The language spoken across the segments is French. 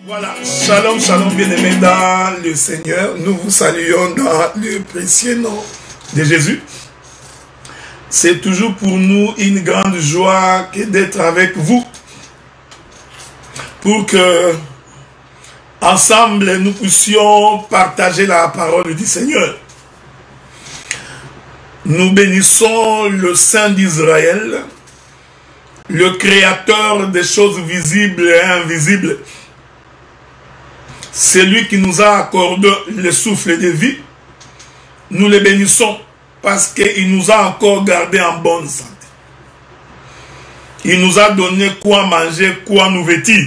Voilà, shalom, shalom, bien-aimés dans le Seigneur. Nous vous saluons dans le précieux nom de Jésus. C'est toujours pour nous une grande joie d'être avec vous pour que ensemble nous puissions partager la parole du Seigneur. Nous bénissons le Saint d'Israël, le Créateur des choses visibles et invisibles. C'est lui qui nous a accordé le souffle de vie. Nous le bénissons parce qu'il nous a encore gardé en bonne santé. Il nous a donné quoi manger, quoi nous vêtir.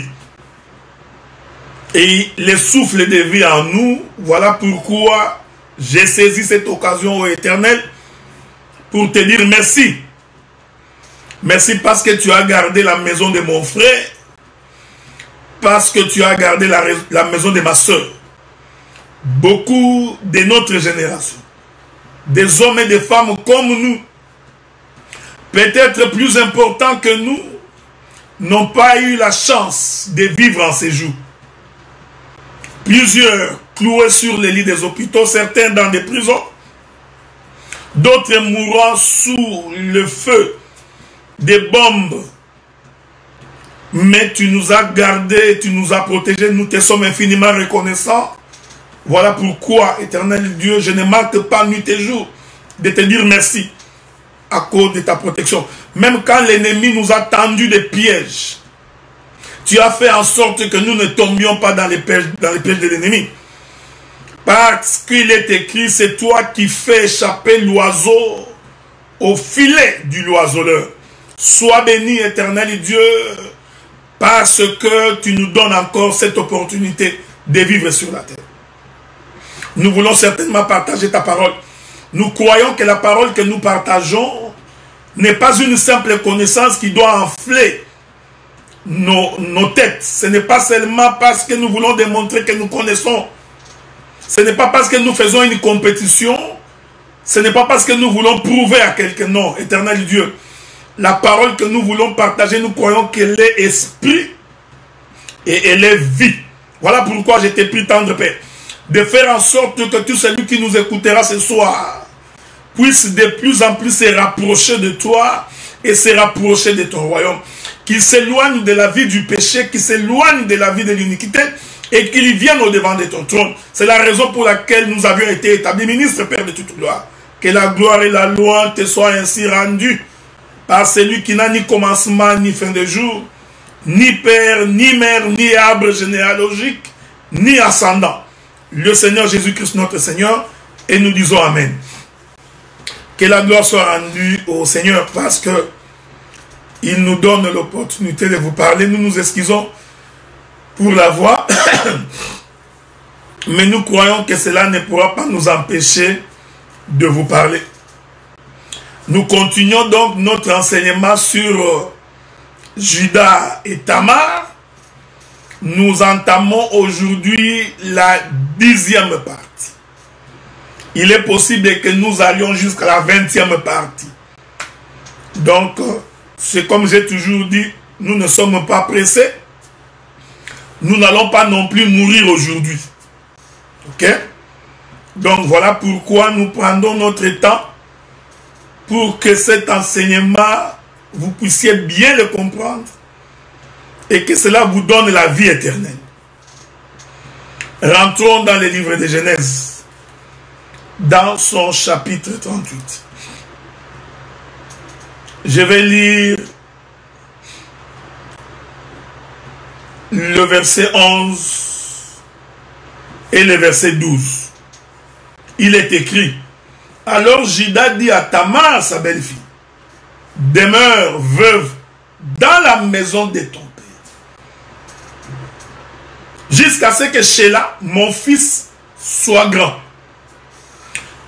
Et le souffle de vie en nous, voilà pourquoi j'ai saisi cette occasion au Éternel pour te dire merci. Merci parce que tu as gardé la maison de mon frère, parce que tu as gardé la maison de ma soeur. Beaucoup de notre génération, des hommes et des femmes comme nous, peut-être plus importants que nous, n'ont pas eu la chance de vivre en ces jours. Plusieurs cloués sur les lits des hôpitaux, certains dans des prisons, d'autres mourant sous le feu des bombes. Mais tu nous as gardés, tu nous as protégés, nous te sommes infiniment reconnaissants. Voilà pourquoi, Éternel Dieu, je ne manque pas nuit et jour de te dire merci à cause de ta protection. Même quand l'ennemi nous a tendu des pièges, tu as fait en sorte que nous ne tombions pas dans les pièges de l'ennemi. Parce qu'il est écrit, c'est toi qui fais échapper l'oiseau au filet du l'oiseleur. Sois béni, Éternel Dieu, parce que tu nous donnes encore cette opportunité de vivre sur la terre. Nous voulons certainement partager ta parole. Nous croyons que la parole que nous partageons n'est pas une simple connaissance qui doit enfler nos têtes. Ce n'est pas seulement parce que nous voulons démontrer que nous connaissons. Ce n'est pas parce que nous faisons une compétition. Ce n'est pas parce que nous voulons prouver à quelqu'un. Non, Éternel Dieu. La parole que nous voulons partager, nous croyons qu'elle est esprit et elle est vie. Voilà pourquoi je t'ai pris, tendre Père, de faire en sorte que tout celui qui nous écoutera ce soir puisse de plus en plus se rapprocher de toi et se rapprocher de ton royaume. Qu'il s'éloigne de la vie du péché, qu'il s'éloigne de la vie de l'iniquité et qu'il vienne au-devant de ton trône. C'est la raison pour laquelle nous avions été établis ministres, Père de toute gloire. Que la gloire et la louange te soient ainsi rendues par celui qui n'a ni commencement ni fin de jour, ni père, ni mère, ni arbre généalogique, ni ascendant. Le Seigneur Jésus-Christ notre Seigneur, et nous disons Amen. Que la gloire soit rendue au Seigneur parce que il nous donne l'opportunité de vous parler. Nous nous excusons pour la voix, mais nous croyons que cela ne pourra pas nous empêcher de vous parler. Nous continuons donc notre enseignement sur Judas et Tamar. Nous entamons aujourd'hui la 10e partie. Il est possible que nous allions jusqu'à la 20e partie. Donc, c'est comme j'ai toujours dit, nous ne sommes pas pressés. Nous n'allons pas non plus mourir aujourd'hui. Ok? Donc, voilà pourquoi nous prenons notre temps pour que cet enseignement, vous puissiez bien le comprendre et que cela vous donne la vie éternelle. Rentrons dans le livre de Genèse, dans son chapitre 38. Je vais lire le verset 11 et le verset 12. Il est écrit: alors Judas dit à Tamar, sa belle-fille, demeure veuve dans la maison de ton père, jusqu'à ce que Sheila, mon fils, soit grand.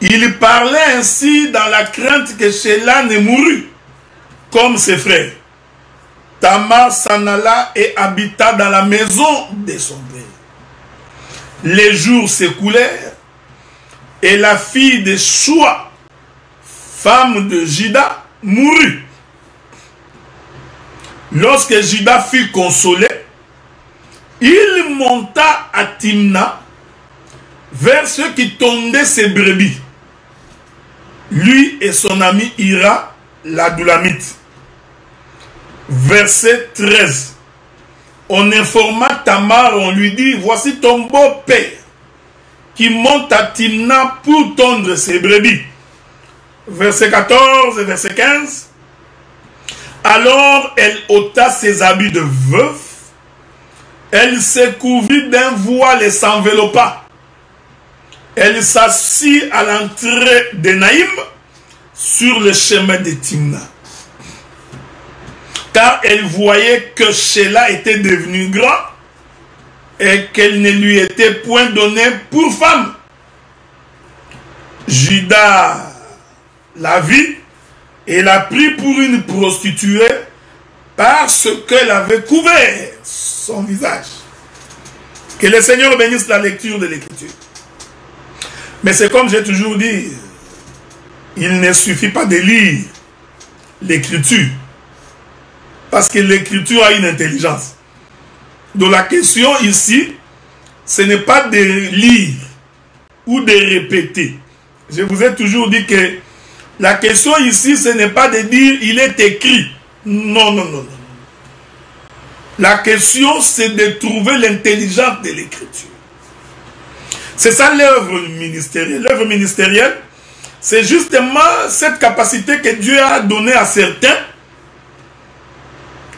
Il parlait ainsi dans la crainte que Sheila ne mourût comme ses frères. Tamar s'en alla et habita dans la maison de son père. Les jours s'écoulèrent et la fille de Shua, femme de Juda, mourut. Lorsque Juda fut consolé, il monta à Timna vers ceux qui tondaient ses brebis, lui et son ami Ira, l'Adulamite. Verset 13. On informa Tamar, on lui dit, voici ton beau-père qui monte à Timna pour tondre ses brebis. Verset 14 et verset 15. Alors elle ôta ses habits de veuve, elle se couvrit d'un voile et s'enveloppa. Elle s'assit à l'entrée de Naïm sur le chemin de Timna. Car elle voyait que Sheila était devenue grand et qu'elle ne lui était point donnée pour femme. Juda la vit et l'a pris pour une prostituée parce qu'elle avait couvert son visage. Que le Seigneur bénisse la lecture de l'Écriture. Mais c'est comme j'ai toujours dit, il ne suffit pas de lire l'Écriture. Parce que l'Écriture a une intelligence. Donc la question ici, ce n'est pas de lire ou de répéter. Je vous ai toujours dit que la question ici, ce n'est pas de dire il est écrit. Non, non, non, non. La question, c'est de trouver l'intelligence de l'Écriture. C'est ça l'œuvre ministérielle. L'œuvre ministérielle, c'est justement cette capacité que Dieu a donnée à certains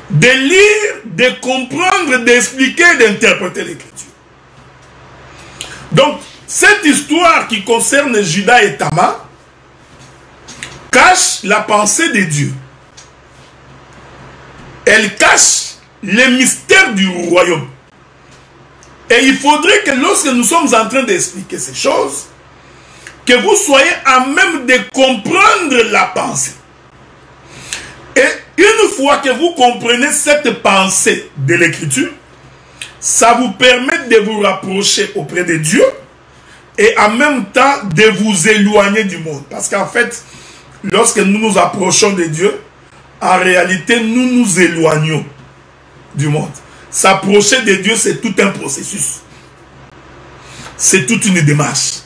de lire, de comprendre, d'expliquer, d'interpréter l'Écriture. Donc, cette histoire qui concerne Juda et Tamar cache la pensée de Dieu. Elle cache les mystères du royaume. Et il faudrait que lorsque nous sommes en train d'expliquer ces choses, que vous soyez à même de comprendre la pensée. Et une fois que vous comprenez cette pensée de l'Écriture, ça vous permet de vous rapprocher auprès de Dieu et en même temps de vous éloigner du monde. Parce qu'en fait, lorsque nous nous approchons de Dieu, en réalité, nous nous éloignons du monde. S'approcher de Dieu, c'est tout un processus. C'est toute une démarche.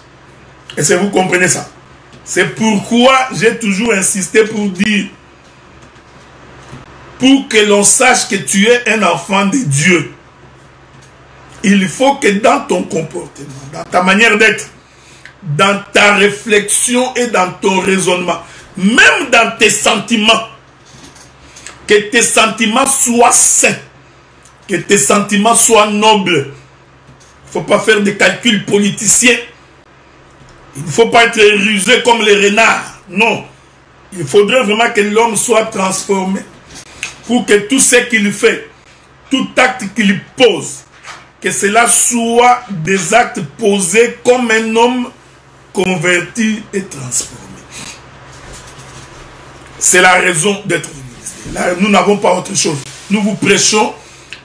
Et si vous comprenez ça, c'est pourquoi j'ai toujours insisté pour dire, pour que l'on sache que tu es un enfant de Dieu, il faut que dans ton comportement, dans ta manière d'être, dans ta réflexion et dans ton raisonnement, même dans tes sentiments, que tes sentiments soient sains, que tes sentiments soient nobles. Il ne faut pas faire des calculs politiciens. Il ne faut pas être rusé comme les renards. Non. Il faudrait vraiment que l'homme soit transformé pour que tout ce qu'il fait, tout acte qu'il pose, que cela soit des actes posés comme un homme converti et transformé. C'est la raison d'être au ministère. Nous n'avons pas autre chose. Nous vous prêchons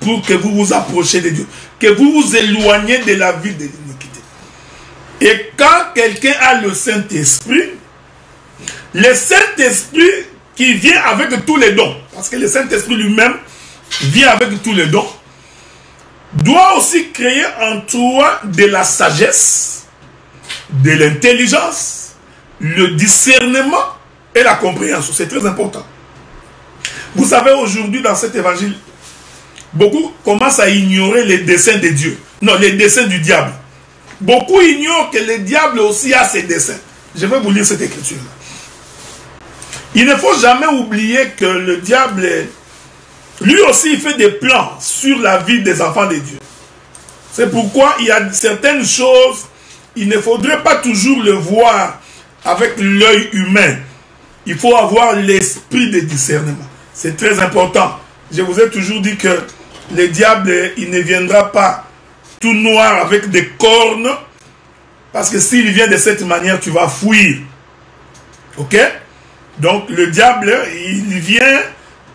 pour que vous vous approchiez de Dieu, que vous vous éloignez de la vie de l'iniquité. Et quand quelqu'un a le Saint-Esprit, le Saint-Esprit qui vient avec tous les dons, parce que le Saint-Esprit lui-même vient avec tous les dons, doit aussi créer en toi de la sagesse, de l'intelligence, le discernement et la compréhension. C'est très important. Vous savez, aujourd'hui, dans cet évangile, beaucoup commencent à ignorer les desseins de Dieu. Non, les desseins du diable. Beaucoup ignorent que le diable aussi a ses desseins. Je vais vous lire cette écriture-là. Il ne faut jamais oublier que le diable, lui aussi, il fait des plans sur la vie des enfants de Dieu. C'est pourquoi il y a certaines choses, il ne faudrait pas toujours le voir avec l'œil humain. Il faut avoir l'esprit de discernement. C'est très important. Je vous ai toujours dit que le diable, il ne viendra pas tout noir avec des cornes, parce que s'il vient de cette manière, tu vas fuir. Ok? Donc le diable, il vient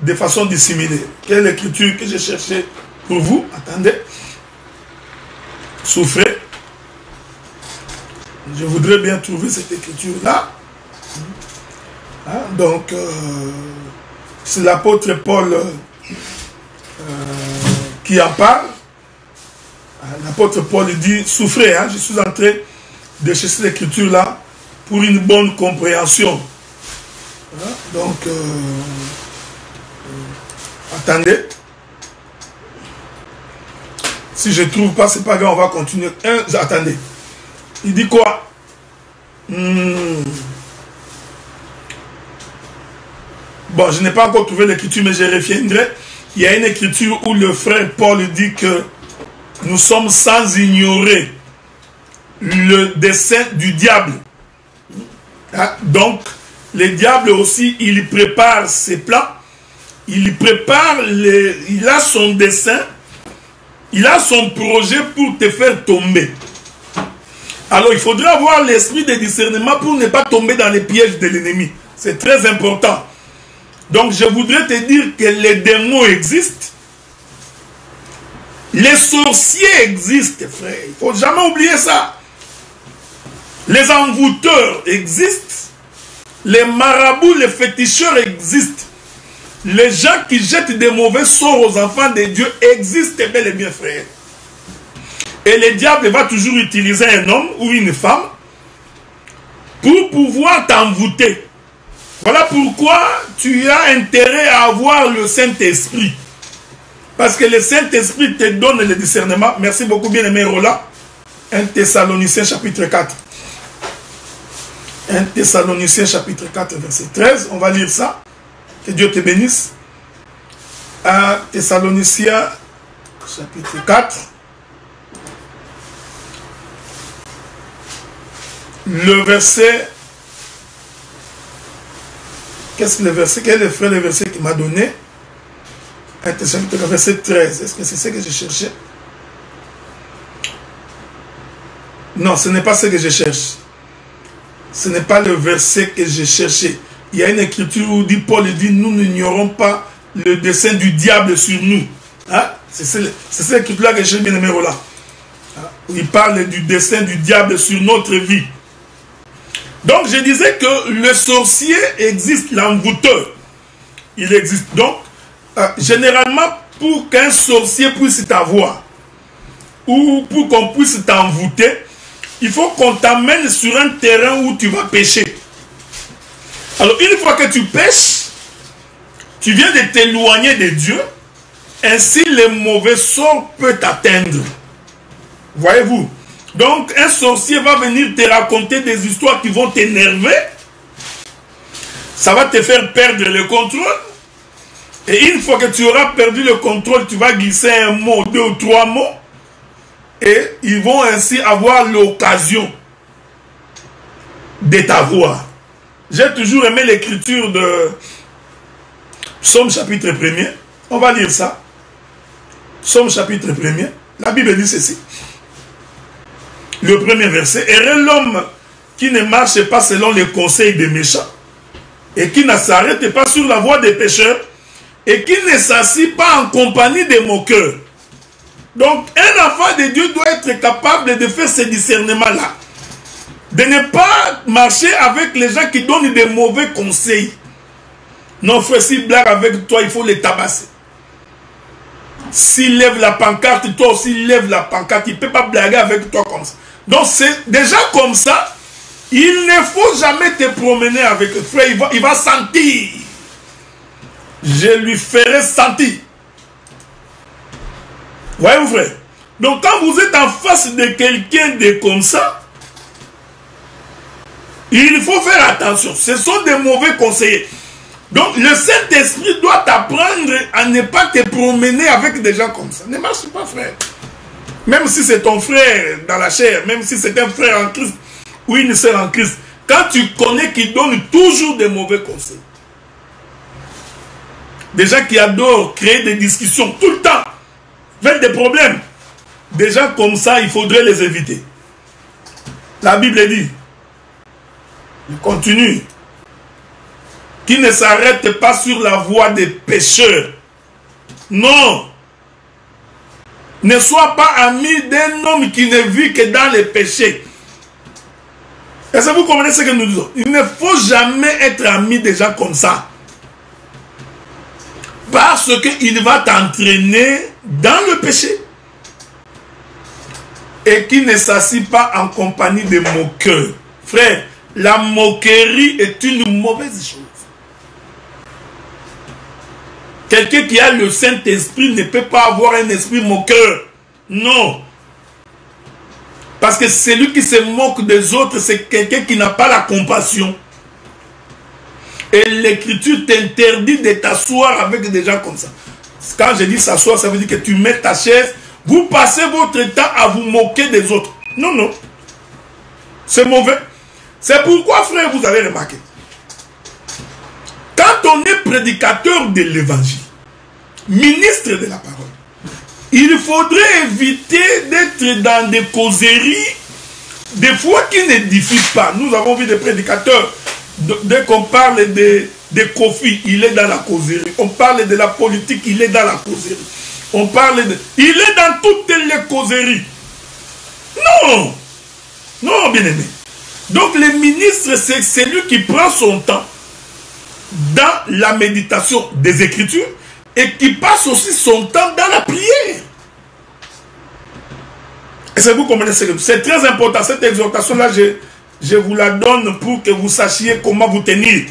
de façon dissimulée. Quelle écriture que j'ai cherchée pour vous? Attendez. Souffrez. Je voudrais bien trouver cette écriture-là. Hein, donc, c'est l'apôtre Paul qui en parle. L'apôtre Paul dit, souffrez, hein, je suis en train de chercher l'écriture-là pour une bonne compréhension. Hein, donc, attendez. Si je ne trouve pas, c'est pas grave, on va continuer. Attendez. Il dit quoi? Bon, je n'ai pas encore trouvé l'écriture, mais je reviendrai. Il y a une écriture où le frère Paul dit que nous sommes sans ignorer le dessein du diable. Hein? Donc, le diable aussi, il prépare ses plans. Il prépare, il a son dessein. Il a son projet pour te faire tomber. Alors, il faudra avoir l'esprit de discernement pour ne pas tomber dans les pièges de l'ennemi. C'est très important. Donc, je voudrais te dire que les démons existent. Les sorciers existent, frère. Il ne faut jamais oublier ça. Les envoûteurs existent. Les marabouts, les féticheurs existent. Les gens qui jettent des mauvais sorts aux enfants de Dieu existent bel et bien, frère. Et le diable va toujours utiliser un homme ou une femme pour pouvoir t'envoûter. Voilà pourquoi tu as intérêt à avoir le Saint-Esprit. Parce que le Saint-Esprit te donne le discernement. Merci beaucoup, bien-aimé Roland. 1 Thessaloniciens chapitre 4. 1 Thessaloniciens chapitre 4, verset 13. On va lire ça. Que Dieu te bénisse. 1 Thessaloniciens chapitre 4. Le verset... Qu'est-ce que le verset? Quel est le frère le verset qu'il m'a donné? 1 Thessaloniciens verset 13. Est-ce que c'est ce que je cherchais? Non, ce n'est pas ce que je cherche. Ce n'est pas le verset que je cherchais. Il y a une écriture où dit, Paul dit, nous n'ignorons pas le dessein du diable sur nous. Hein? C'est cette écriture-là que j'ai bien aimé là. Hein? Il parle du dessein du diable sur notre vie. Donc je disais que le sorcier existe, l'envoûteur. Il existe. Donc, généralement, pour qu'un sorcier puisse t'avoir, ou pour qu'on puisse t'envoûter, il faut qu'on t'amène sur un terrain où tu vas pécher. Alors, une fois que tu pêches, tu viens de t'éloigner de Dieu, ainsi le mauvais sort peut t'atteindre. Voyez-vous? Donc, un sorcier va venir te raconter des histoires qui vont t'énerver. Ça va te faire perdre le contrôle. Et une fois que tu auras perdu le contrôle, tu vas glisser un mot, 2 ou 3 mots. Et ils vont ainsi avoir l'occasion de t'avoir. J'ai toujours aimé l'écriture de Psaume chapitre 1er. On va lire ça. Psaume chapitre 1er. La Bible dit ceci. Le premier verset. Heureux l'homme qui ne marche pas selon les conseils des méchants et qui ne s'arrête pas sur la voie des pécheurs et qui ne s'assit pas en compagnie des moqueurs. Donc, un enfant de Dieu doit être capable de faire ce discernement-là. De ne pas marcher avec les gens qui donnent des mauvais conseils. Non, frère, s'il blague avec toi, il faut les tabasser. S'il lève la pancarte, toi aussi lève la pancarte. Il ne peut pas blaguer avec toi comme ça. Donc, c'est déjà comme ça. Il ne faut jamais te promener avec le frère. Il va sentir. Je lui ferai sentir. Voyez-vous, frère? Donc, quand vous êtes en face de quelqu'un de comme ça, il faut faire attention. Ce sont des mauvais conseillers. Donc, le Saint-Esprit doit t'apprendre à ne pas te promener avec des gens comme ça. Ne marche pas, frère. Même si c'est ton frère dans la chair, même si c'est un frère en Christ ou une sœur en Christ, quand tu connais qu'il donne toujours des mauvais conseils. Des gens qui adorent créer des discussions tout le temps, faire des problèmes. Des gens comme ça, il faudrait les éviter. La Bible dit, il continue, qui ne s'arrête pas sur la voie des pécheurs. Non. Ne sois pas ami d'un homme qui ne vit que dans les péchés. Est-ce que vous comprenez ce que nous disons? Il ne faut jamais être ami des gens comme ça. Parce qu'il va t'entraîner dans le péché. Et qui ne s'assit pas en compagnie de moqueurs. Frère, la moquerie est une mauvaise chose. Quelqu'un qui a le Saint-Esprit ne peut pas avoir un esprit moqueur. Non. Parce que celui qui se moque des autres, c'est quelqu'un qui n'a pas la compassion. Et l'Écriture t'interdit de t'asseoir avec des gens comme ça. Quand je dis s'asseoir, ça veut dire que tu mets ta chaise, vous passez votre temps à vous moquer des autres. Non, non. C'est mauvais. C'est pourquoi, frère, vous avez remarqué. Quand on est prédicateur de l'évangile, ministre de la parole, il faudrait éviter d'être dans des causeries, des fois qui n'édifient pas. Nous avons vu des prédicateurs, dès qu'on parle des conflits, il est dans la causerie. On parle de la politique, il est dans la causerie. On parle de... Il est dans toutes les causeries. Non! Non, bien aimé. Donc, le ministre, c'est celui qui prend son temps dans la méditation des Écritures et qui passe aussi son temps dans la prière. Est-ce que vous comprenez ce que c'est très important. Cette exhortation-là, je vous la donne pour que vous sachiez comment vous tenir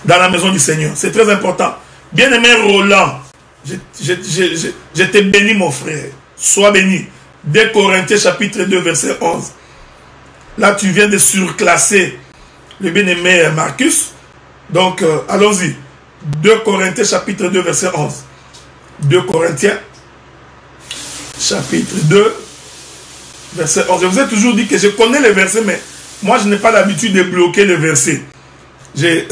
dans la maison du Seigneur. C'est très important. Bien-aimé Roland, je te bénis, mon frère. Sois béni. 2 Corinthiens chapitre 2, verset 11. Là, tu viens de surclasser le bien-aimé Marcus. Donc, allons-y. 2 Corinthiens chapitre 2, verset 11. 2 Corinthiens chapitre 2, verset 11. Je vous ai toujours dit que je connais les versets, mais moi, je n'ai pas l'habitude de bloquer les versets.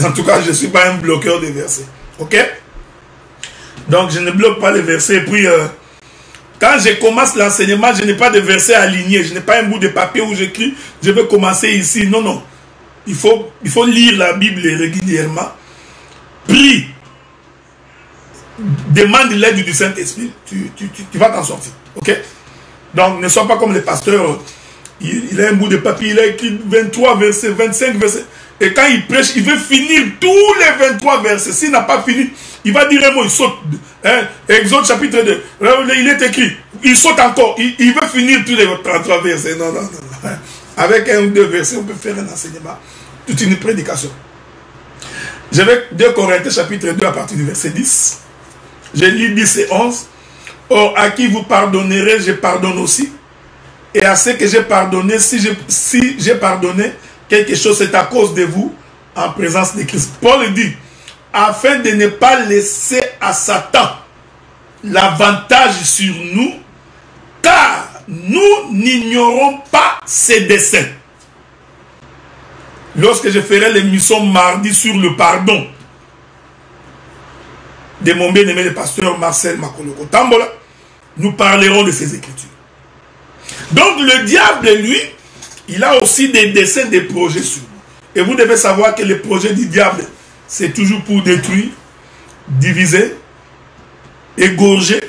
En tout cas, je ne suis pas un bloqueur de versets. Ok? Donc, je ne bloque pas les versets. Et puis, quand je commence l'enseignement, je n'ai pas de versets alignés. Je n'ai pas un bout de papier où j'écris, je vais commencer ici. Non, non. Il faut lire la Bible régulièrement. Prie. Demande l'aide du Saint-Esprit. Tu vas t'en sortir. Ok? Donc, ne sois pas comme les pasteurs. Il a un bout de papier, il a écrit 23 versets, 25 versets. Et quand il prêche, il veut finir tous les 23 versets. S'il n'a pas fini, il va dire un mot, il saute. Hein? Exode chapitre 2. Il est écrit. Il saute encore. Il veut finir tous les 33 versets. Non, non, non. Avec un ou deux versets, on peut faire un enseignement. Toute une prédication. Je vais 2 Corinthiens chapitre 2 à partir du verset 10. Je lis 10 et 11. Or, à qui vous pardonnerez, je pardonne aussi. Et à ceux que j'ai pardonné, si j'ai pardonné quelque chose, c'est à cause de vous, en présence de Christ. Paul dit, afin de ne pas laisser à Satan l'avantage sur nous, car nous n'ignorons pas ses desseins. Lorsque je ferai l'émission mardi sur le pardon de mon bien-aimé le pasteur Marcel Makoloko Tambola, nous parlerons de ces Écritures. Donc le diable, lui, il a aussi des desseins, des projets sur nous. Et vous devez savoir que le projet du diable, c'est toujours pour détruire, diviser, égorger.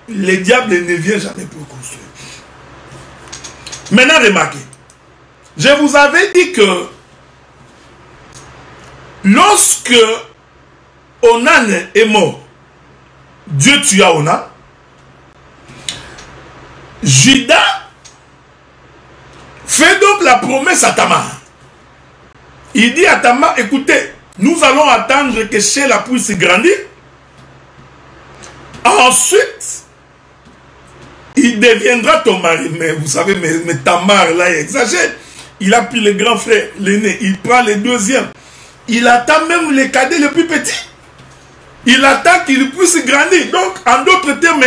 Le diable ne vient jamais pour construire. Maintenant, remarquez. Je vous avais dit que lorsque Onan est mort, Dieu tua Onan. Judas fait donc la promesse à Tamar. Il dit à Tamar, écoutez, nous allons attendre que Sheila puisse grandir. Ensuite, il deviendra ton mari. Mais vous savez, mais Tamar, là, il exagère. Il a pris le grand frère, l'aîné. Il prend le deuxième. Il attend même le cadet le plus petit. Il attend qu'il puisse grandir. Donc, en d'autres termes,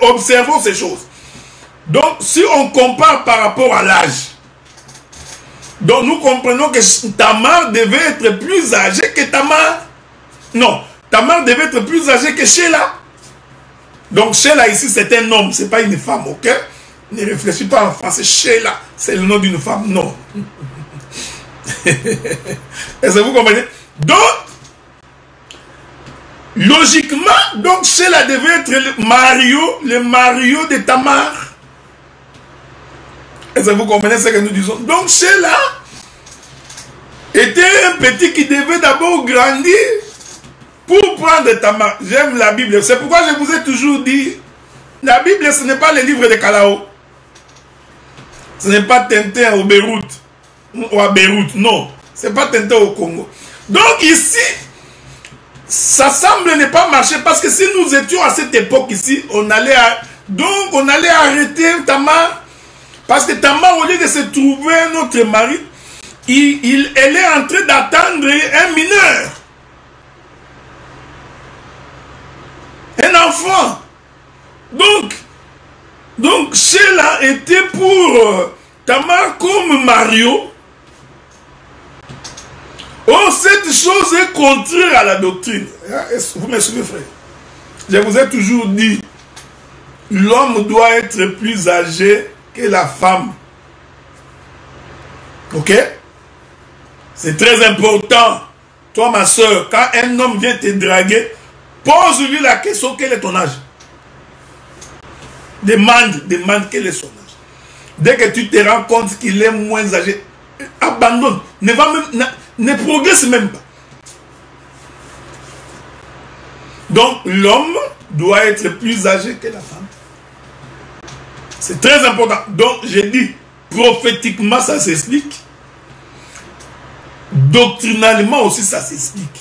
observons ces choses. Donc, si on compare par rapport à l'âge, donc nous comprenons que Tamar devait être plus âgée que Tamar. Non, Tamar devait être plus âgée que Sheila. Donc, Sheila ici, c'est un homme, ce n'est pas une femme, ok? Ne réfléchis pas en français. Sheila, c'est le nom d'une femme. Non. Est-ce que vous comprenez? Donc, logiquement, donc Sheila devait être le Mario de Tamar. Est-ce que vous comprenez ce que nous disons? Donc Sheila était un petit qui devait d'abord grandir pour prendre Tamar. J'aime la Bible. C'est pourquoi je vous ai toujours dit, la Bible, ce n'est pas le livre de Kalao. Ce n'est pas Tintin au Beyrouth. Ou à Beyrouth, non. Ce n'est pas Tintin au Congo. Donc ici, ça semble ne pas marcher parce que si nous étions à cette époque ici, on allait arrêter Tamar. Parce que Tamar, au lieu de se trouver un autre mari, elle est en train d'attendre un mineur. Un enfant. Donc Sheila était pour Tamar comme Mario. Oh, cette chose est contraire à la doctrine. Vous me suivez, frère? Je vous ai toujours dit, l'homme doit être plus âgé que la femme. Ok? C'est très important. Toi, ma soeur, quand un homme vient te draguer, pose-lui la question, quel est ton âge? Demande quel est son âge. Dès que tu te rends compte qu'il est moins âgé, abandonne. Ne progresse même pas. Donc, l'homme doit être plus âgé que la femme. C'est très important. Donc, j'ai dit, prophétiquement, ça s'explique. Doctrinalement aussi, ça s'explique.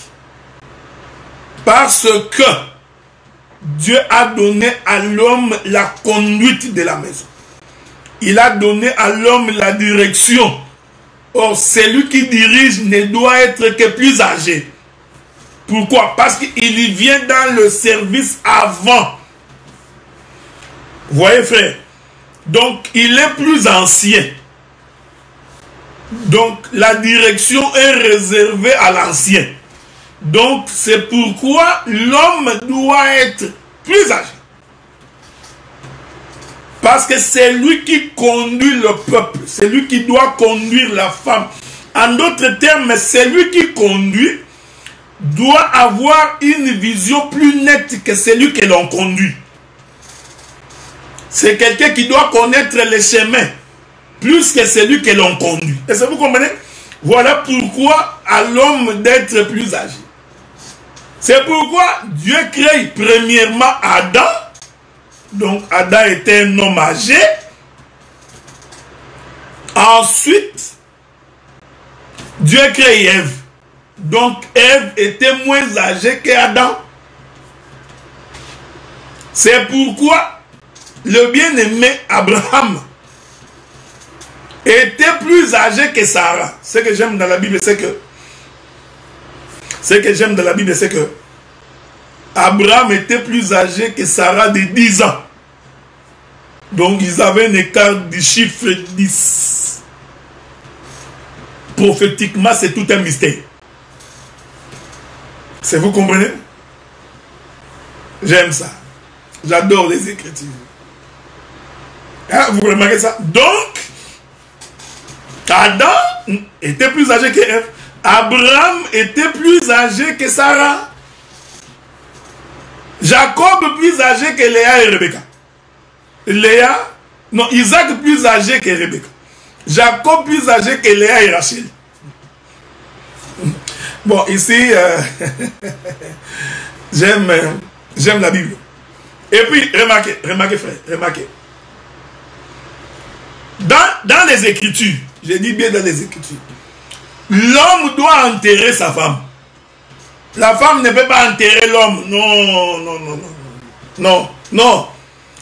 Parce que Dieu a donné à l'homme la conduite de la maison. Il a donné à l'homme la direction. Or, celui qui dirige ne doit être que plus âgé. Pourquoi? Parce qu'il vient dans le service avant. Vous voyez, frère? Donc, il est plus ancien. Donc, la direction est réservée à l'ancien. Donc, c'est pourquoi l'homme doit être plus âgé. Parce que c'est lui qui conduit le peuple. C'est lui qui doit conduire la femme. En d'autres termes, c'est lui qui conduit doit avoir une vision plus nette que celui que l'on conduit. C'est quelqu'un qui doit connaître les chemins plus que celui que l'on conduit. Est-ce que vous comprenez? Voilà pourquoi à l'homme d'être plus âgé. C'est pourquoi Dieu crée premièrement Adam. Donc Adam était un homme âgé. Ensuite, Dieu crée Ève. Donc Ève était moins âgée qu'Adam. C'est pourquoi le bien-aimé Abraham était plus âgé que Sarah. Ce que j'aime dans la Bible, c'est que Abraham était plus âgé que Sarah de 10 ans. Donc ils avaient un écart du chiffre 10. Prophétiquement, c'est tout un mystère. Vous comprenez? J'aime ça. J'adore les Écritures. Hein, vous remarquez ça? Donc, Adam était plus âgé que Ève. Abraham était plus âgé que Sarah. Jacob plus âgé que Léa et Rebecca. Isaac plus âgé que Rebecca. Jacob plus âgé que Léa et Rachel. Bon, ici, j'aime la Bible. Et puis, remarquez frère, remarquez. Dans les Écritures, je dis bien dans les Écritures, l'homme doit enterrer sa femme. La femme ne peut pas enterrer l'homme. Non.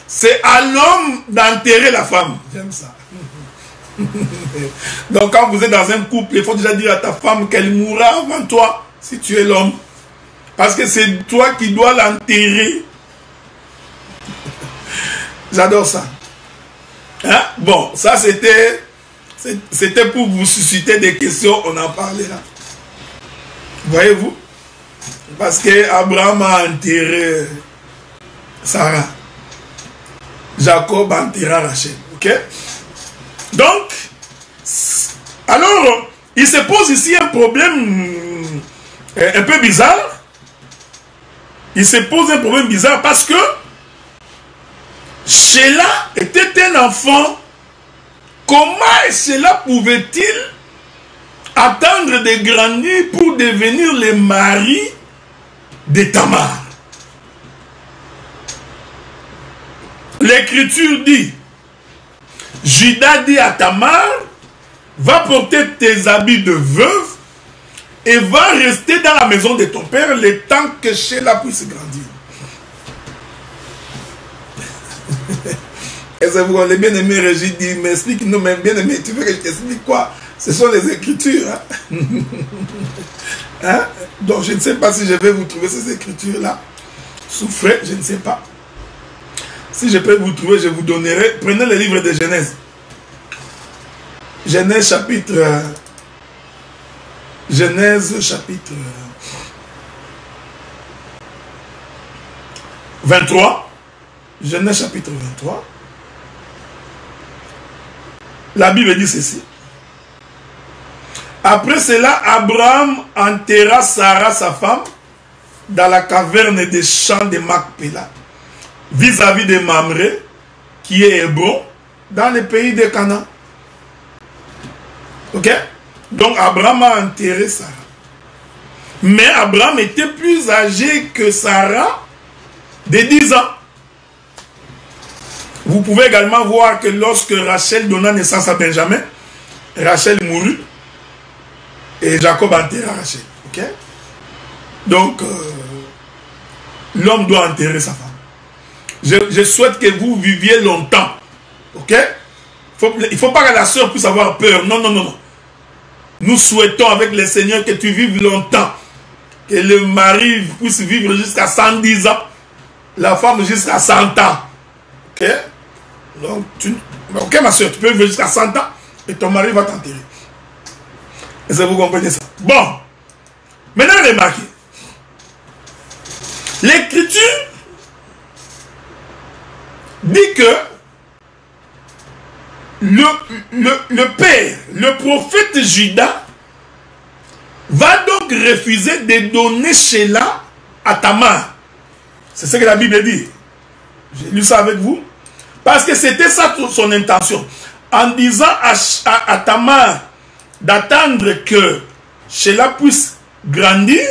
C'est à l'homme d'enterrer la femme. J'aime ça. Donc quand vous êtes dans un couple, il faut déjà dire à ta femme qu'elle mourra avant toi, si tu es l'homme. Parce que c'est toi qui dois l'enterrer. J'adore ça. Hein? Bon, ça c'était pour vous susciter des questions, on en parlait là. Voyez-vous? Parce que Abraham a enterré Sarah. Jacob a enterré Rachel. Ok? Donc, alors, il se pose ici un problème un peu bizarre. Il se pose un problème bizarre parce que Sheila était un enfant comment cela pouvait-il attendre de grandir pour devenir le mari de Tamar? L'Écriture dit, Judas dit à Tamar, va porter tes habits de veuve et va rester dans la maison de ton père le temps que Sheila puisse grandir. Et c'est pourquoi les bien-aimés Régis dit, mais explique-nous, mais bien-aimé, tu veux que je t'explique quoi? Ce sont les Écritures. Hein? Hein? Donc je ne sais pas si je vais vous trouver ces Écritures-là. Souffrez, je ne sais pas. Si je peux vous trouver, je vous donnerai. Prenez le livre de Genèse. Genèse chapitre 23. Genèse chapitre 23. La Bible dit ceci. Après cela, Abraham enterra Sarah, sa femme, dans la caverne des champs de Macpéla, vis-à-vis de Mamré, qui est Hébron, dans le pays de Canaan. Ok? Donc Abraham a enterré Sarah. Mais Abraham était plus âgé que Sarah de 10 ans. Vous pouvez également voir que lorsque Rachel donna naissance à Benjamin, Rachel mourut et Jacob enterra Rachel. Ok? Donc, l'homme doit enterrer sa femme. Je souhaite que vous viviez longtemps. Ok? Il ne faut pas que la soeur puisse avoir peur. Non, non, non, non. Nous souhaitons avec le Seigneur que tu vives longtemps. Que le mari puisse vivre jusqu'à 110 ans. La femme jusqu'à 100 ans. Ok? Donc, ok, ma soeur, tu peux vivre jusqu'à 100 ans et ton mari va t'enterrer. Est-ce que vous comprenez ça? Bon. Maintenant, remarquez. L'Écriture dit que le père, le prophète Judas, va donc refuser de donner Sheila à Tamar. C'est ce que la Bible dit. J'ai lu ça avec vous. Parce que c'était ça son intention. En disant à Tamar d'attendre que Sheila puisse grandir,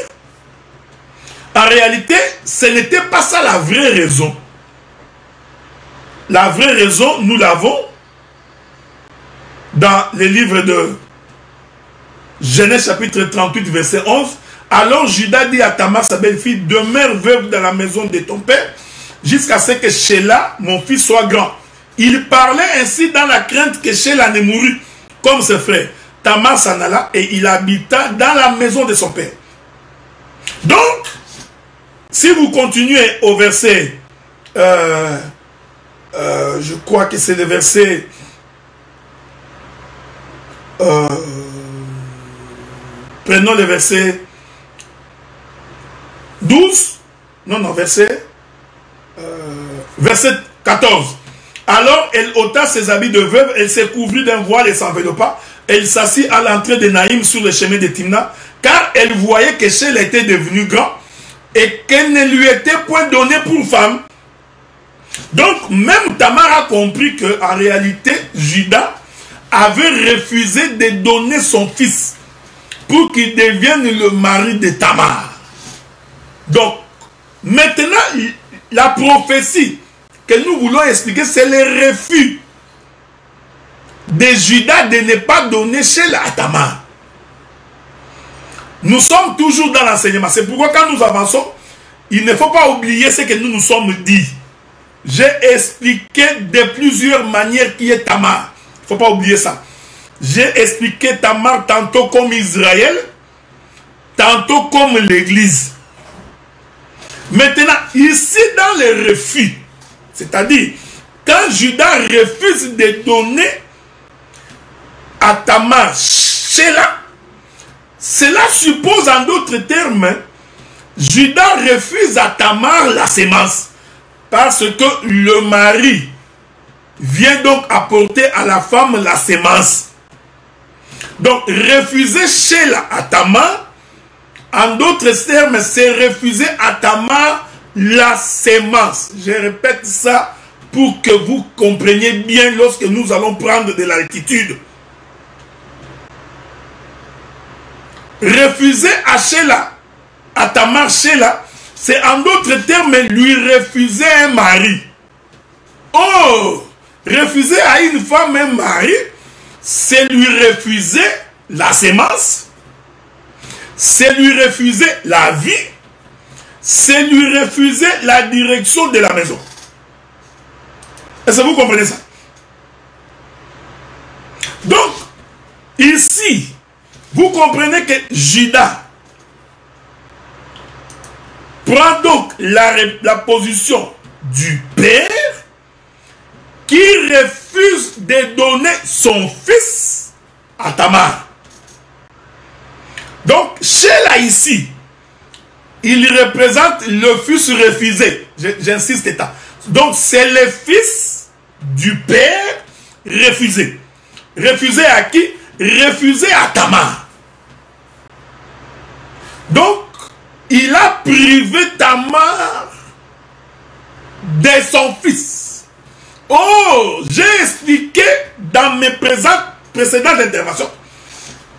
en réalité, ce n'était pas ça la vraie raison. La vraie raison, nous l'avons dans le livre de Genèse chapitre 38, verset 11. Alors Judas dit à Tamar, sa belle-fille, demeure veuve dans la maison de ton père, jusqu'à ce que Sheila, mon fils, soit grand. Il parlait ainsi dans la crainte que Sheila ne mourût comme ses frères. Tamar s'en alla et il habita dans la maison de son père. Donc, si vous continuez au verset, je crois que c'est le verset prenons le verset 12, non, verset 14. Alors elle ôta ses habits de veuve, elle se couvrit d'un voile et s'enveloppa. Elle s'assit à l'entrée de Naïm sur le chemin de Timna, car elle voyait que Sheila était devenu grand et qu'elle ne lui était point donnée pour femme. Donc même Tamar a compris qu'en réalité Judas avait refusé de donner son fils pour qu'il devienne le mari de Tamar. Donc maintenant la prophétie que nous voulons expliquer, c'est le refus de Judas de ne pas donner Sheila à Tamar. Nous sommes toujours dans l'enseignement. C'est pourquoi quand nous avançons, il ne faut pas oublier ce que nous nous sommes dit. J'ai expliqué de plusieurs manières qui est Tamar. Il ne faut pas oublier ça. J'ai expliqué Tamar tantôt comme Israël, tantôt comme l'Église. Maintenant, ici dans le refus, c'est-à-dire quand Judas refuse de donner à Tamar Sheila, cela suppose en d'autres termes, Judas refuse à Tamar la sémence. Parce que le mari vient donc apporter à la femme la sémence. Donc refuser Sheila à Tamar, en d'autres termes, c'est refuser à Tamar la sémence. Je répète ça pour que vous compreniez bien lorsque nous allons prendre de l'altitude. Refuser à Sheila, à Tamar Sheila, c'est en d'autres termes lui refuser un mari. Oh, refuser à une femme un mari, c'est lui refuser la sémence, c'est lui refuser la vie, c'est lui refuser la direction de la maison. Est-ce que vous comprenez ça? Donc, ici, vous comprenez que Judas prend donc la position du père qui refuse de donner son fils à Tamar. Donc, Sheila ici, il représente le fils refusé. J'insiste. Donc, c'est le fils du père refusé. Refusé à qui? Refusé à Tamar. Donc, il a privé Tamar de son fils. Oh, j'ai expliqué dans mes précédentes interventions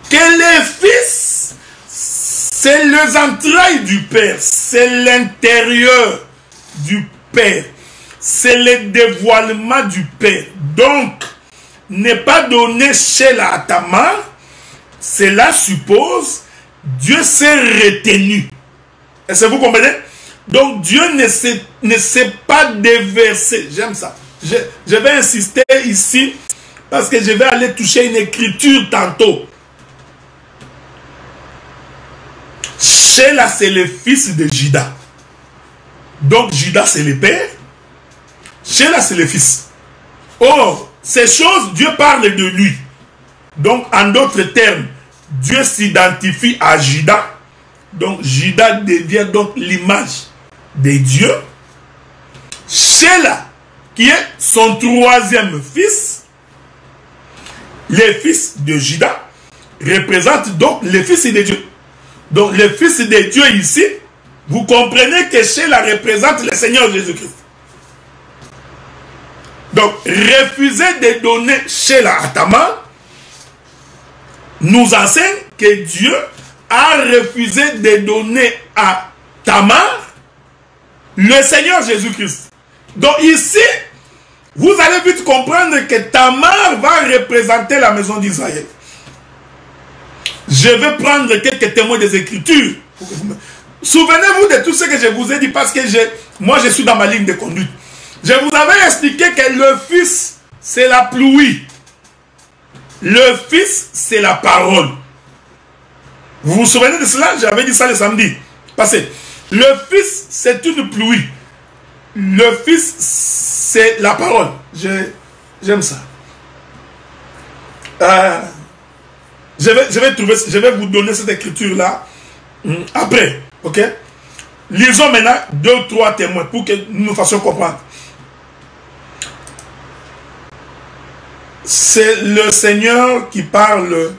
que les fils, c'est les entrailles du père, c'est l'intérieur du père, c'est le dévoilement du père. Donc, ne pas donner Sheila à Tamar, cela suppose Dieu s'est retenu. Est-ce que vous comprenez? Donc Dieu ne s'est pas déversé. J'aime ça. Je vais insister ici parce que je vais aller toucher une écriture tantôt. Sheila, c'est le fils de Judas. Donc Judas, c'est le père. Sheila, c'est le fils. Or, ces choses, Dieu parle de lui. Donc, en d'autres termes, Dieu s'identifie à Judas. Donc, Judas devient donc l'image de Dieu. Sheila, qui est son troisième fils, le fils de Judas, représente donc le fils de Dieu. Donc, le fils de Dieu ici, vous comprenez que Sheila représente le Seigneur Jésus-Christ. Donc, refuser de donner Sheila à Tamar nous enseigne que Dieu a refusé de donner à Tamar le Seigneur Jésus-Christ. Donc ici, vous allez vite comprendre que Tamar va représenter la maison d'Israël. Je vais prendre quelques témoins des Écritures. Souvenez-vous de tout ce que je vous ai dit parce que moi je suis dans ma ligne de conduite. Je vous avais expliqué que le Fils, c'est la pluie. Le Fils, c'est la parole. Vous vous souvenez de cela? J'avais dit ça le samedi passé. Le Fils, c'est une pluie. Le Fils, c'est la parole. J'aime ça. Je vais vous donner cette écriture-là après. Ok? Lisons maintenant 2 ou 3 témoins pour que nous nous fassions comprendre. C'est le Seigneur qui parle,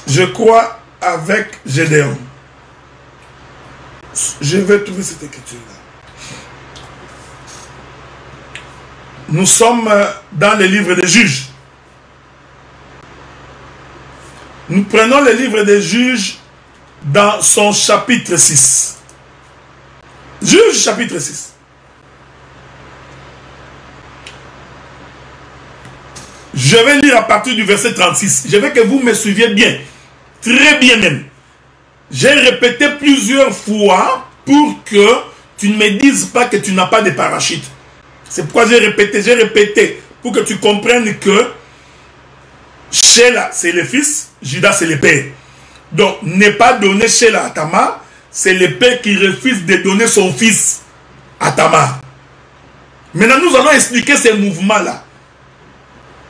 je crois, avec Gédéon. Je vais trouver cette écriture-là. Nous sommes dans le livre des Juges. Nous prenons le livre des Juges dans son chapitre 6. Juges chapitre 6. Je vais lire à partir du verset 36. Je veux que vous me suiviez bien. Très bien même. J'ai répété plusieurs fois pour que tu ne me dises pas que tu n'as pas de parachute. C'est pourquoi j'ai répété pour que tu comprennes que Sheila, c'est le fils, Judas, c'est le père. Donc, ne pas donner Sheila à Tamar, c'est le père qui refuse de donner son fils à Tamar. Maintenant, nous allons expliquer ces mouvements-là.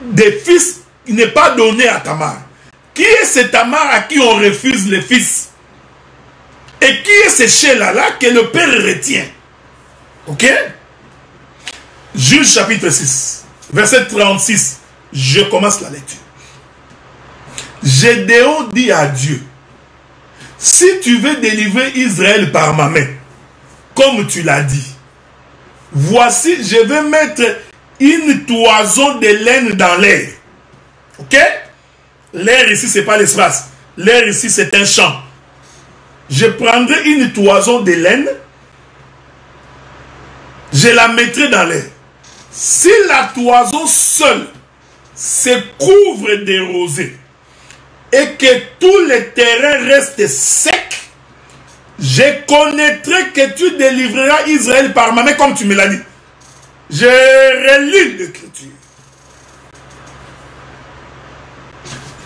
Des fils qui n'est pas donné à Tamar. Qui est ce Tamar à qui on refuse le fils? Et qui est ce Sheila-là que le père retient? Ok? Juge chapitre 6, verset 36. Je commence la lecture. Gédéon dit à Dieu, si tu veux délivrer Israël par ma main, comme tu l'as dit, voici, je vais mettre une toison de laine dans l'air. Ok? L'air ici, ce n'est pas l'espace. L'air ici, c'est un champ. Je prendrai une toison de laine, je la mettrai dans l'air. Si la toison seule se couvre de rosée et que tout le terrain reste sec, je connaîtrai que tu délivreras Israël par ma main comme tu me l'as dit. Je relis l'Écriture.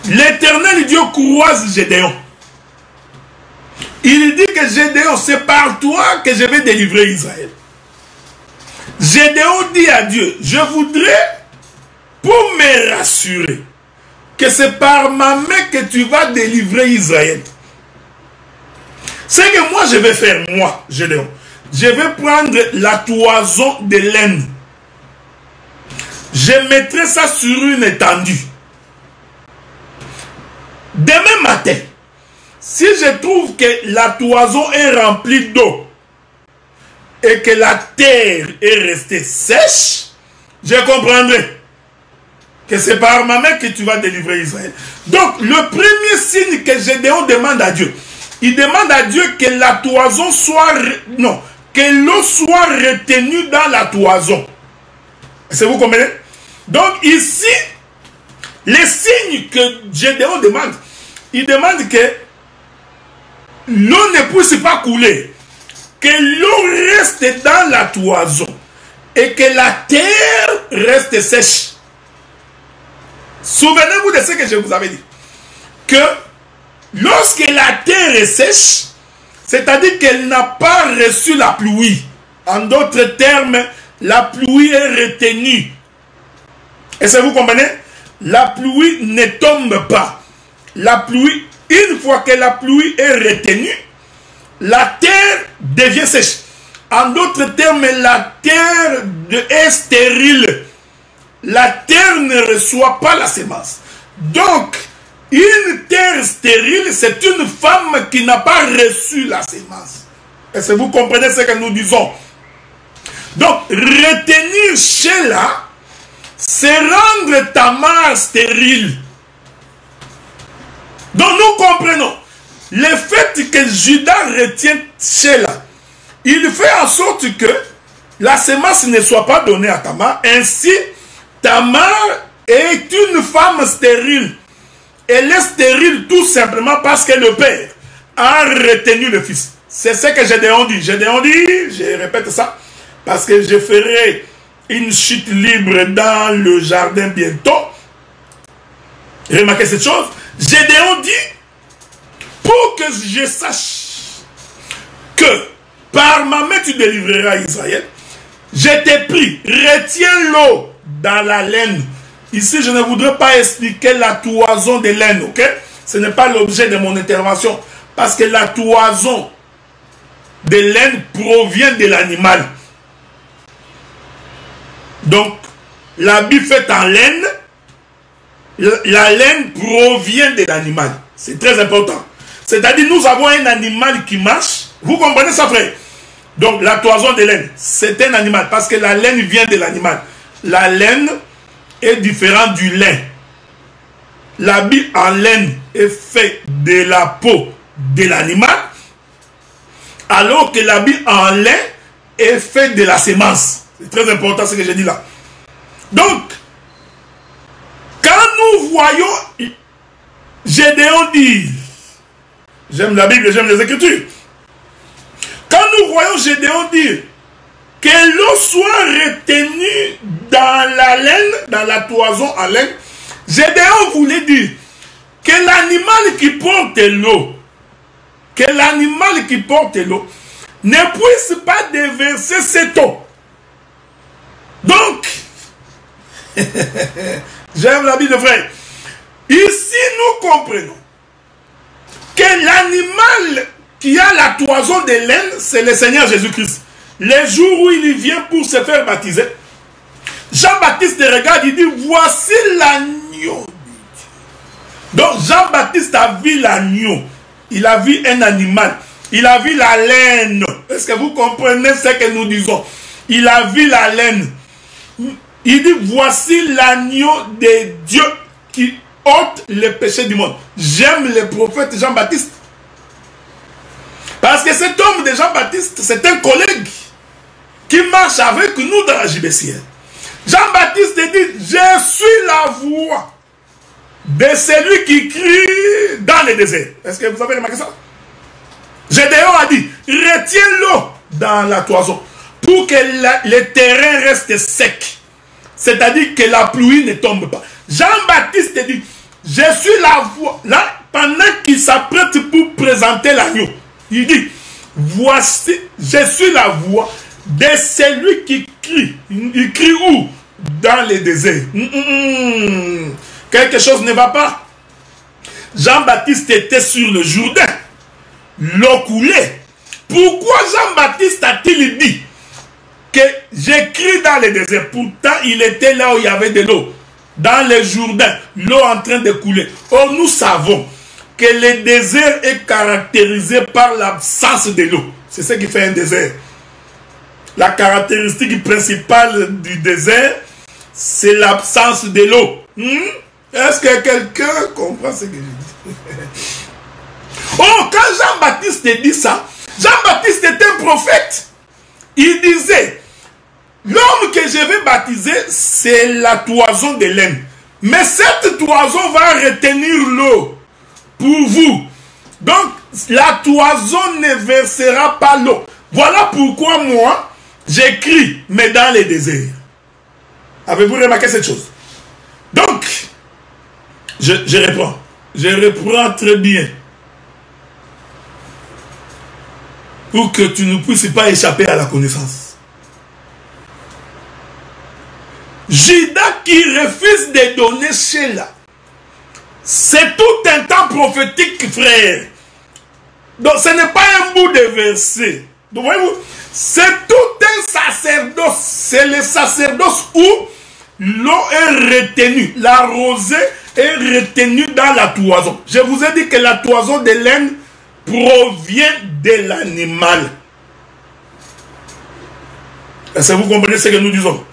L'Éternel Dieu croise Gédéon. Il dit que Gédéon, c'est par toi que je vais délivrer Israël. Gédéon dit à Dieu, je voudrais, pour me rassurer, que c'est par ma main que tu vas délivrer Israël. C'est que moi je vais faire, moi, Gédéon. Je vais prendre la toison de laine. Je mettrai ça sur une étendue. Demain matin, si je trouve que la toison est remplie d'eau et que la terre est restée sèche, je comprendrai que c'est par ma main que tu vas délivrer Israël. Donc, le premier signe que Gédéon demande à Dieu, il demande à Dieu que la toison soit... Non, que l'eau soit retenue dans la toison. Est-ce que vous comprenez? Donc, ici, les signes que Gédéon demande, il demande que l'eau ne puisse pas couler, que l'eau reste dans la toison et que la terre reste sèche. Souvenez-vous de ce que je vous avais dit. Que lorsque la terre est sèche, c'est-à-dire qu'elle n'a pas reçu la pluie. En d'autres termes, la pluie est retenue. Est-ce que vous comprenez? La pluie ne tombe pas. La pluie, une fois que la pluie est retenue, la terre devient sèche. En d'autres termes, la terre est stérile. La terre ne reçoit pas la semence. Donc, une terre stérile, c'est une femme qui n'a pas reçu la semence. Est-ce que vous comprenez ce que nous disons? Donc, retenir Sheila, c'est rendre Tamar stérile. Donc, nous comprenons. Le fait que Judas retient Sheila, il fait en sorte que la semence ne soit pas donnée à Tamar. Ainsi, Tamar est une femme stérile. Elle est stérile tout simplement parce que le père a retenu le fils. C'est ce que Gédéon dit. Gédéon dit, je répète ça, parce que je ferai une chute libre dans le jardin bientôt. Remarquez cette chose. Gédéon dit, pour que je sache que par ma main tu délivreras Israël, je t'ai pris, retiens l'eau dans la laine. Ici, je ne voudrais pas expliquer la toison de laine, ok? Ce n'est pas l'objet de mon intervention. Parce que la toison de laine provient de l'animal. Donc, l'habit fait en laine, la laine provient de l'animal. C'est très important. C'est-à-dire, nous avons un animal qui marche. Vous comprenez ça, frère? Donc, la toison de laine, c'est un animal. Parce que la laine vient de l'animal. La laine est différente du lin. L'habit en laine est fait de la peau de l'animal, alors que l'habit en lin est fait de la semence. C'est très important ce que j'ai dit là. Donc, quand nous voyons Gédéon dire, j'aime la Bible, j'aime les Écritures. Quand nous voyons Gédéon dire que l'eau soit retenue dans la laine, dans la toison en laine, Gédéon voulait dire que l'animal qui porte l'eau, ne puisse pas déverser cette eau. Donc, j'aime la Bible, frère. Ici, nous comprenons que l'animal qui a la toison de laine, c'est le Seigneur Jésus-Christ. Les jours où il vient pour se faire baptiser, Jean-Baptiste regarde, il dit, voici l'agneau. Donc Jean-Baptiste a vu l'agneau, il a vu un animal, il a vu la laine. Est-ce que vous comprenez ce que nous disons? il a vu la laine. Il dit, voici l'agneau de Dieu qui ôte les péchés du monde. J'aime le prophète Jean-Baptiste. Parce que cet homme de Jean-Baptiste, c'est un collègue qui marche avec nous dans la JBCL. Jean-Baptiste dit, je suis la voix de celui qui crie dans le désert. Est-ce que vous avez remarqué ça? Gédéon a dit, retiens l'eau dans la toison pour que le terrain reste sec. C'est-à-dire que la pluie ne tombe pas. Jean-Baptiste dit, je suis la voix. Là, pendant qu'il s'apprête pour présenter l'agneau, il dit, voici, je suis la voix de celui qui crie. Il crie où? Dans les déserts. Quelque chose ne va pas. Jean-Baptiste était sur le Jourdain. L'eau coulait. Pourquoi Jean-Baptiste a-t-il dit que j'écris dans les déserts? Pourtant, il était là où il y avait de l'eau. Dans le Jourdain, l'eau en train de couler. Or, nous savons que le désert est caractérisé par l'absence de l'eau. C'est ce qui fait un désert. La caractéristique principale du désert, c'est l'absence de l'eau. Est-ce que quelqu'un comprend ce que je dis? Oh, quand Jean-Baptiste dit ça, Jean-Baptiste était un prophète. Il disait, l'homme que je vais baptiser, c'est la toison de laine. Mais cette toison va retenir l'eau pour vous. Donc, la toison ne versera pas l'eau. Voilà pourquoi moi, j'écris, mais dans les déserts. Avez-vous remarqué cette chose? Donc, je reprends. Je reprends très bien. Pour que tu ne puisses pas échapper à la connaissance. Judas qui refuse de donner Sheila. C'est tout un temps prophétique, frère. Donc ce n'est pas un bout de verset. Donc voyez-vous, c'est tout un sacerdoce. C'est le sacerdoce où l'eau est retenue. La rosée est retenue dans la toison. Je vous ai dit que la toison de laine provient de l'animal. Est-ce que vous comprenez ce que nous disons?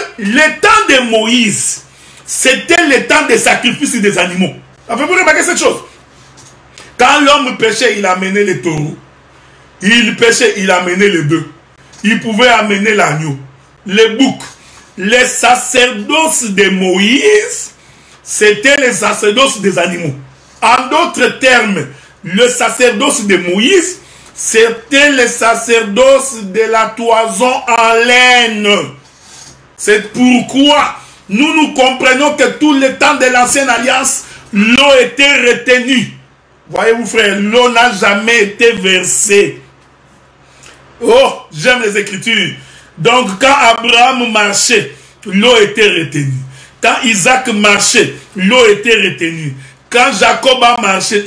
Le temps de Moïse, c'était le temps des sacrifices des animaux. Avez-vous remarqué cette chose? Quand l'homme péchait, il amenait les taureaux. Il péchait, il amenait les bœufs. Il pouvait amener l'agneau, les boucs. Les sacerdoces de Moïse, c'était les sacerdoces des animaux. En d'autres termes, le sacerdoce de Moïse, c'était le sacerdoce de la toison en laine. C'est pourquoi nous comprenons que tout le temps de l'ancienne alliance, l'eau était retenue. Voyez-vous frère, l'eau n'a jamais été versée. Oh, j'aime les Écritures. Donc quand Abraham marchait, l'eau était retenue. Quand Isaac marchait, l'eau était retenue. Quand Jacob a marché,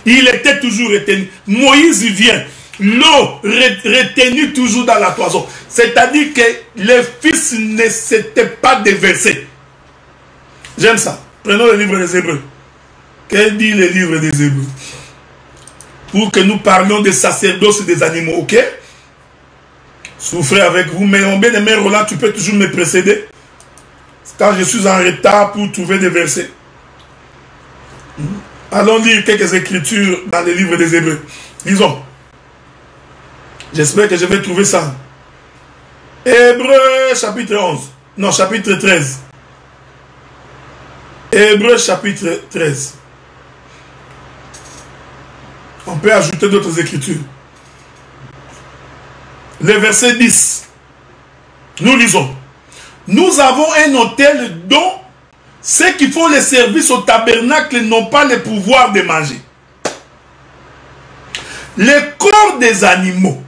il était toujours retenu. Moïse vient, l'eau retenue toujours dans la toison. C'est-à-dire que les fils ne s'étaient pas déversés. J'aime ça. Prenons le livre des Hébreux. Qu'est-ce dit le livre des Hébreux? Pour que nous parlions des sacerdoces des animaux, ok? Souffrez avec vous, mais mon bien-aimé Roland, tu peux toujours me précéder quand je suis en retard pour trouver des versets. Allons lire quelques écritures dans les livres des Hébreux. Lisons. J'espère que je vais trouver ça. Hébreux chapitre 11. Non, chapitre 13. Hébreux chapitre 13. On peut ajouter d'autres écritures. Le verset 10. Nous lisons. Nous avons un autel dont ceux qui font le service au tabernacle n'ont pas le pouvoir de manger. Les corps des animaux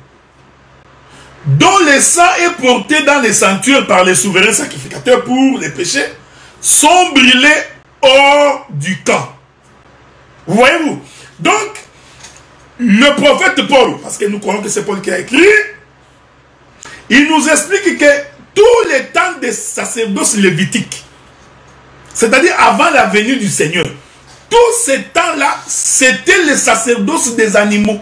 dont le sang est porté dans les sanctuaires par les souverains sacrificateurs pour les péchés sont brûlés hors du camp. Voyez-vous? Donc, le prophète Paul, parce que nous croyons que c'est Paul qui a écrit, il nous explique que tous les temps des sacerdoces lévitiques, c'est-à-dire avant la venue du Seigneur, tous ces temps-là, c'était le sacerdoce des animaux.